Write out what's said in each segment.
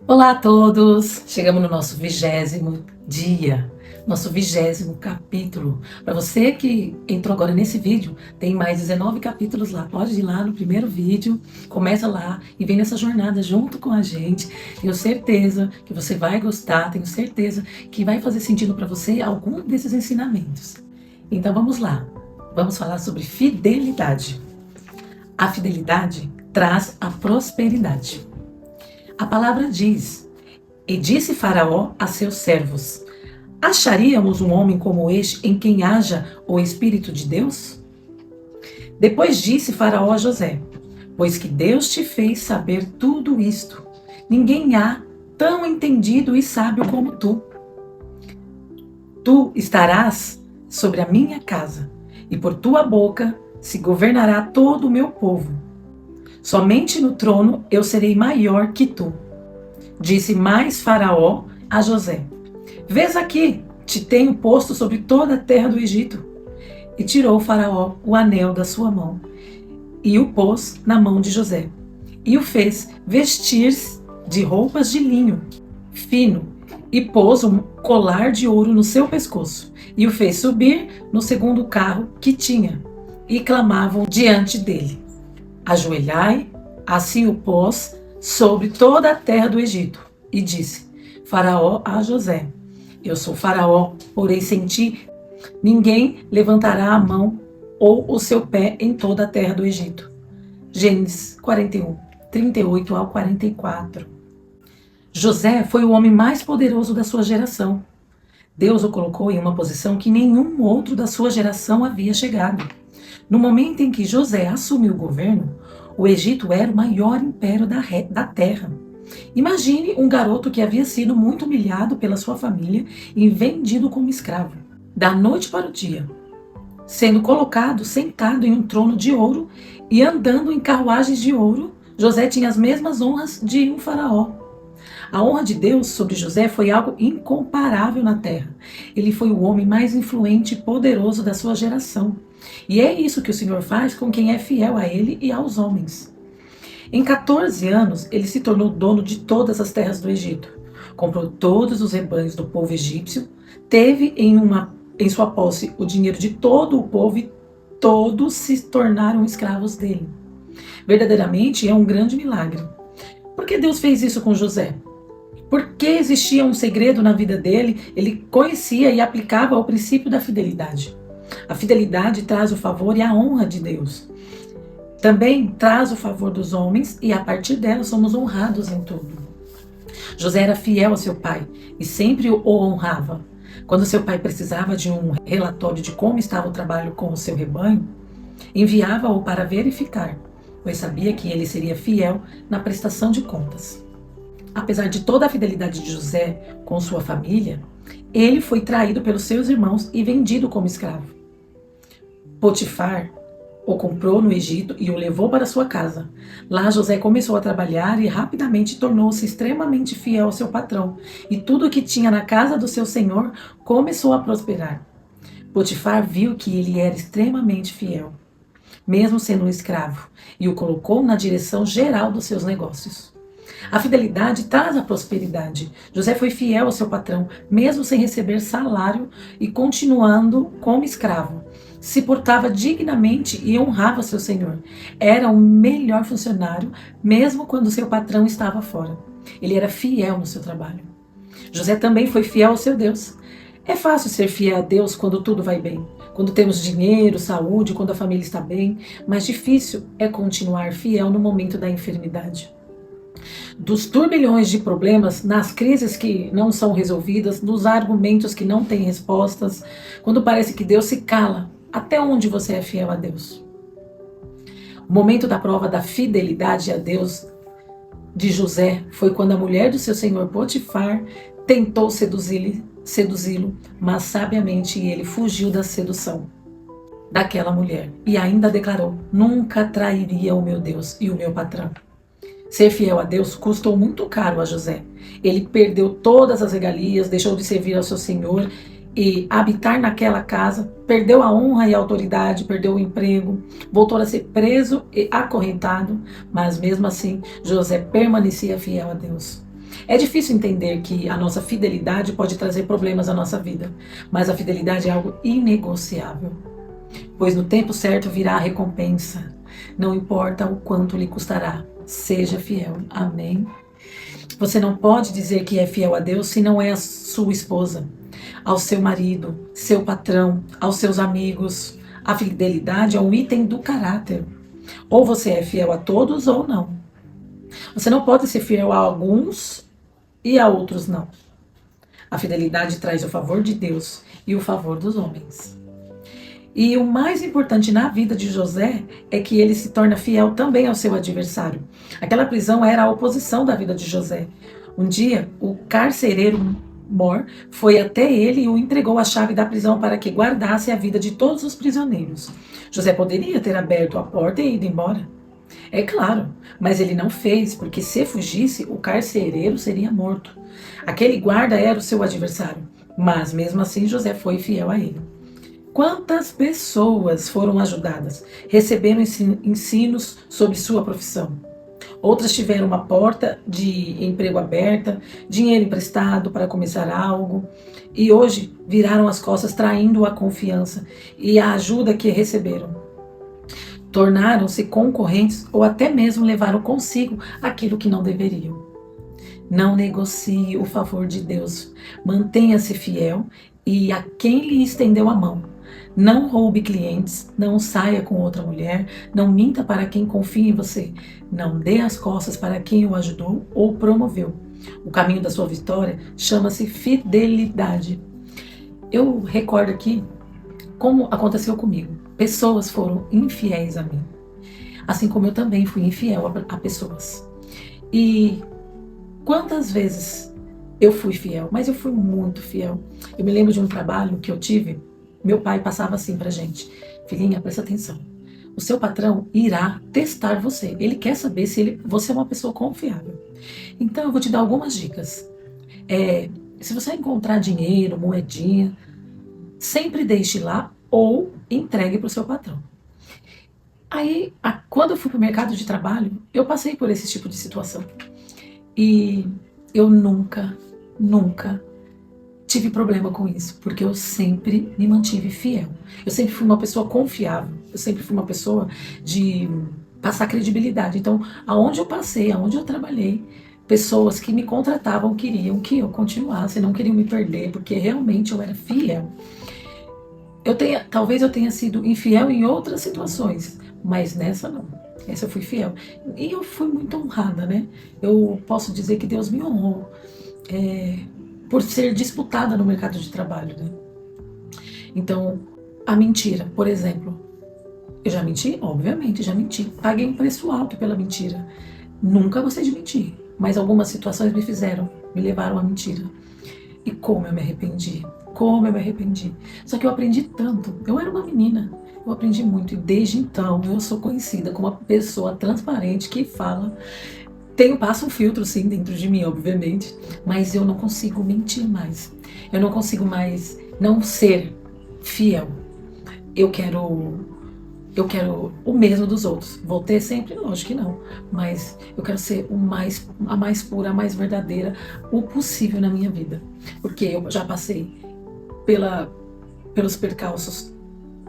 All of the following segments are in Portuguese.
Olá a todos! Chegamos no nosso 20º dia, nosso 20º capítulo. Para você que entrou agora nesse vídeo, tem mais 19 capítulos lá. Pode ir lá no primeiro vídeo, começa lá e vem nessa jornada junto com a gente. Tenho certeza que você vai gostar, tenho certeza que vai fazer sentido para você algum desses ensinamentos. Então vamos lá, vamos falar sobre fidelidade. A fidelidade traz a prosperidade. A palavra diz: e disse Faraó a seus servos: acharíamos um homem como este em quem haja o Espírito de Deus? Depois disse Faraó a José: pois que Deus te fez saber tudo isto, ninguém há tão entendido e sábio como tu. Tu estarás sobre a minha casa, e por tua boca se governará todo o meu povo. Somente no trono eu serei maior que tu. Disse mais Faraó a José: vês aqui, te tenho posto sobre toda a terra do Egito. E tirou Faraó o anel da sua mão, e o pôs na mão de José, e o fez vestir-se de roupas de linho fino, e pôs um colar de ouro no seu pescoço, e o fez subir no segundo carro que tinha, e clamavam diante dele: ajoelhai. Assim o pôs sobre toda a terra do Egito. E disse Faraó a José: eu sou Faraó, porém sem ti ninguém levantará a mão ou o seu pé em toda a terra do Egito. Gênesis 41, 38 ao 44. José foi o homem mais poderoso da sua geração. Deus o colocou em uma posição que nenhum outro da sua geração havia chegado. No momento em que José assumiu o governo, o Egito era o maior império da terra. Imagine um garoto que havia sido muito humilhado pela sua família e vendido como escravo. Da noite para o dia, sendo colocado sentado em um trono de ouro e andando em carruagens de ouro, José tinha as mesmas honras de um faraó. A honra de Deus sobre José foi algo incomparável na terra. Ele foi o homem mais influente e poderoso da sua geração. E é isso que o Senhor faz com quem é fiel a Ele e aos homens. Em 14 anos, ele se tornou dono de todas as terras do Egito. Comprou todos os rebanhos do povo egípcio, teve em sua posse o dinheiro de todo o povo e todos se tornaram escravos dele. Verdadeiramente é um grande milagre. Por que Deus fez isso com José? Porque existia um segredo na vida dele, ele conhecia e aplicava o princípio da fidelidade. A fidelidade traz o favor e a honra de Deus. Também traz o favor dos homens e a partir dela somos honrados em tudo. José era fiel ao seu pai e sempre o honrava. Quando seu pai precisava de um relatório de como estava o trabalho com o seu rebanho, enviava-o para verificar, pois sabia que ele seria fiel na prestação de contas. Apesar de toda a fidelidade de José com sua família, ele foi traído pelos seus irmãos e vendido como escravo. Potifar o comprou no Egito e o levou para sua casa. Lá José começou a trabalhar e rapidamente tornou-se extremamente fiel ao seu patrão, e tudo o que tinha na casa do seu senhor começou a prosperar. Potifar viu que ele era extremamente fiel, mesmo sendo um escravo, e o colocou na direção geral dos seus negócios. A fidelidade traz a prosperidade. José foi fiel ao seu patrão, mesmo sem receber salário e continuando como escravo. Se portava dignamente e honrava seu senhor. Era o melhor funcionário, mesmo quando seu patrão estava fora. Ele era fiel no seu trabalho. José também foi fiel ao seu Deus. É fácil ser fiel a Deus quando tudo vai bem, quando temos dinheiro, saúde, quando a família está bem, mas difícil é continuar fiel no momento da enfermidade. Dos turbilhões de problemas, nas crises que não são resolvidas, nos argumentos que não têm respostas, quando parece que Deus se cala, até onde você é fiel a Deus? O momento da prova da fidelidade a Deus de José foi quando a mulher do seu senhor Potifar tentou seduzi-lo, mas sabiamente ele fugiu da sedução daquela mulher e ainda declarou: nunca trairia o meu Deus e o meu patrão. Ser fiel a Deus custou muito caro a José. Ele perdeu todas as regalias, deixou de servir ao seu senhor e habitar naquela casa, perdeu a honra e a autoridade, perdeu o emprego, voltou a ser preso e acorrentado, mas mesmo assim José permanecia fiel a Deus. É difícil entender que a nossa fidelidade pode trazer problemas à nossa vida, mas a fidelidade é algo inegociável, pois no tempo certo virá a recompensa. Não importa o quanto lhe custará, seja fiel. Amém? Você não pode dizer que é fiel a Deus se não é a sua esposa, ao seu marido, seu patrão, aos seus amigos. A fidelidade é um item do caráter. Ou você é fiel a todos ou não. Você não pode ser fiel a alguns e a outros não. A fidelidade traz o favor de Deus e o favor dos homens. E o mais importante na vida de José é que ele se torna fiel também ao seu adversário. Aquela prisão era a oposição da vida de José. Um dia, o carcereiro Mor foi até ele e o entregou a chave da prisão para que guardasse a vida de todos os prisioneiros. José poderia ter aberto a porta e ido embora. É claro, mas ele não fez, porque se fugisse, o carcereiro seria morto. Aquele guarda era o seu adversário, mas mesmo assim José foi fiel a ele. Quantas pessoas foram ajudadas, receberam ensinos sobre sua profissão? Outras tiveram uma porta de emprego aberta, dinheiro emprestado para começar algo, e hoje viraram as costas traindo a confiança e a ajuda que receberam. Tornaram-se concorrentes ou até mesmo levaram consigo aquilo que não deveriam. Não negocie o favor de Deus. Mantenha-se fiel e a quem lhe estendeu a mão. Não roube clientes, não saia com outra mulher, não minta para quem confia em você, não dê as costas para quem o ajudou ou promoveu. O caminho da sua vitória chama-se fidelidade. Eu recordo aqui como aconteceu comigo. Pessoas foram infiéis a mim, assim como eu também fui infiel a pessoas. E quantas vezes eu fui fiel, mas eu fui muito fiel. Eu me lembro de um trabalho que eu tive. Meu pai passava assim pra gente: filhinha, presta atenção. O seu patrão irá testar você. Ele quer saber se você é uma pessoa confiável. Então eu vou te dar algumas dicas. Se você encontrar dinheiro, moedinha, sempre deixe lá ou entregue para o seu patrão. Aí, quando eu fui para o mercado de trabalho, eu passei por esse tipo de situação. E eu nunca tive problema com isso, porque eu sempre me mantive fiel. Eu sempre fui uma pessoa confiável. Eu sempre fui uma pessoa de passar credibilidade. Então, aonde eu passei, aonde eu trabalhei, pessoas que me contratavam queriam que eu continuasse, não queriam me perder, porque realmente eu era fiel. Talvez eu tenha sido infiel em outras situações, mas nessa não. Essa eu fui fiel. E eu fui muito honrada, né? Eu posso dizer que Deus me honrou por ser disputada no mercado de trabalho, né? Então, a mentira, por exemplo. Eu já menti? Obviamente, já menti. Paguei um preço alto pela mentira. Nunca gostei de mentir, mas algumas situações me levaram à mentira. E como eu me arrependi. Como eu me arrependi. Só que eu aprendi tanto. Eu era uma menina. Eu aprendi muito. E desde então eu sou conhecida como uma pessoa transparente que fala. Passa um filtro sim dentro de mim, obviamente. Mas eu não consigo mentir mais. Eu não consigo mais não ser fiel. Eu quero o mesmo dos outros. Vou ter sempre? Lógico que não. Mas eu quero ser a mais pura, a mais verdadeira, o possível na minha vida. Porque eu já passei pelos percalços,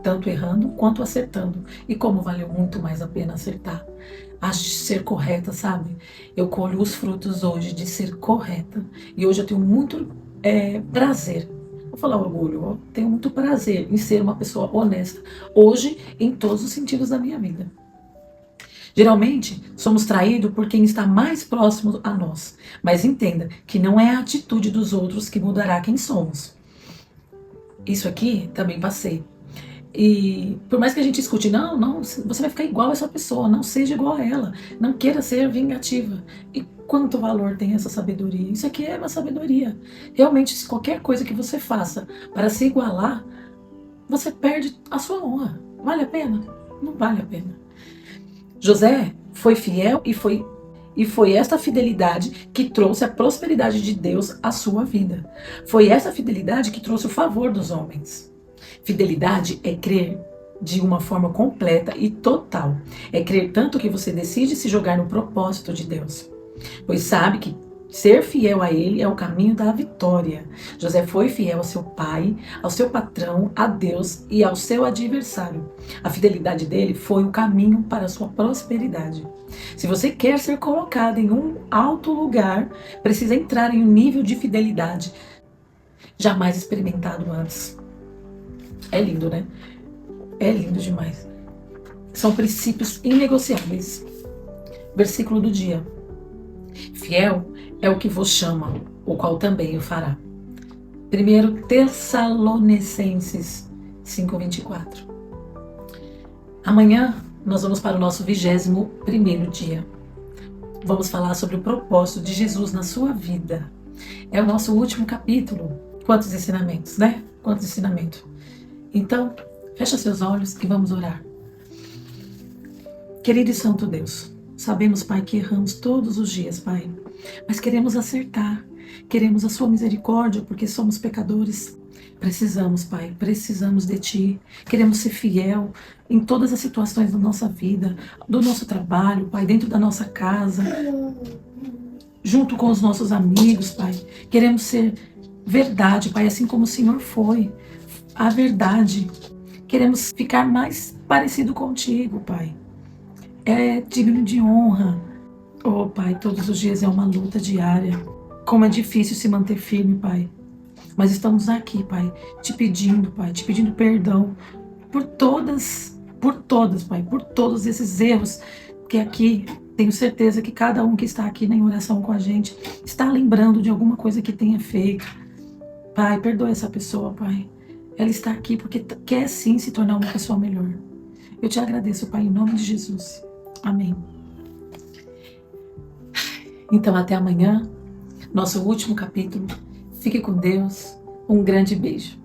tanto errando quanto acertando. E como valeu muito mais a pena acertar. Ser correta, sabe? Eu colho os frutos hoje de ser correta. E hoje eu tenho muito prazer. Vou falar orgulho, eu tenho muito prazer em ser uma pessoa honesta. Hoje, em todos os sentidos da minha vida. Geralmente, somos traídos por quem está mais próximo a nós. Mas entenda que não é a atitude dos outros que mudará quem somos. Isso aqui também passei. E por mais que a gente escute, não, você vai ficar igual a essa pessoa, não seja igual a ela, não queira ser vingativa. E quanto valor tem essa sabedoria? Isso aqui é uma sabedoria. Realmente, se qualquer coisa que você faça para se igualar, você perde a sua honra. Vale a pena? Não vale a pena. José foi fiel e foi esta fidelidade que trouxe a prosperidade de Deus à sua vida. Foi essa fidelidade que trouxe o favor dos homens. Fidelidade é crer de uma forma completa e total. É crer tanto que você decide se jogar no propósito de Deus. Pois sabe que Ser fiel a Ele é o caminho da vitória. José foi fiel ao seu pai, ao seu patrão, a Deus e ao seu adversário. A fidelidade dele foi o caminho para a sua prosperidade. Se você quer ser colocado em um alto lugar, precisa entrar em um nível de fidelidade jamais experimentado antes. É lindo, né? É lindo demais. São princípios inegociáveis. Versículo do dia. Fiel é o que vos chama, o qual também o fará. 1 Tessalonicenses 5:24. Amanhã nós vamos para o nosso 21º dia. Vamos falar sobre o propósito de Jesus na sua vida. É o nosso último capítulo. Quantos ensinamentos, né? Quantos ensinamentos. Então, fecha seus olhos e vamos orar. Querido e santo Deus, sabemos, Pai, que erramos todos os dias, Pai, mas queremos acertar, queremos a sua misericórdia, porque somos pecadores. Precisamos, Pai, precisamos de Ti, queremos ser fiel em todas as situações da nossa vida, do nosso trabalho, Pai, dentro da nossa casa, junto com os nossos amigos, Pai. Queremos ser verdade, Pai, assim como o Senhor foi, a verdade. Queremos ficar mais parecido contigo, Pai. É digno de honra. Oh, Pai, todos os dias é uma luta diária. Como é difícil se manter firme, Pai. Mas estamos aqui, Pai, te pedindo, Pai, te pedindo perdão por todas, Pai, por todos esses erros que aqui, tenho certeza que cada um que está aqui em oração com a gente está lembrando de alguma coisa que tenha feito. Pai, perdoa essa pessoa, Pai. Ela está aqui porque quer sim se tornar uma pessoa melhor. Eu te agradeço, Pai, em nome de Jesus. Amém. Então, até amanhã, nosso último capítulo. Fique com Deus. Um grande beijo.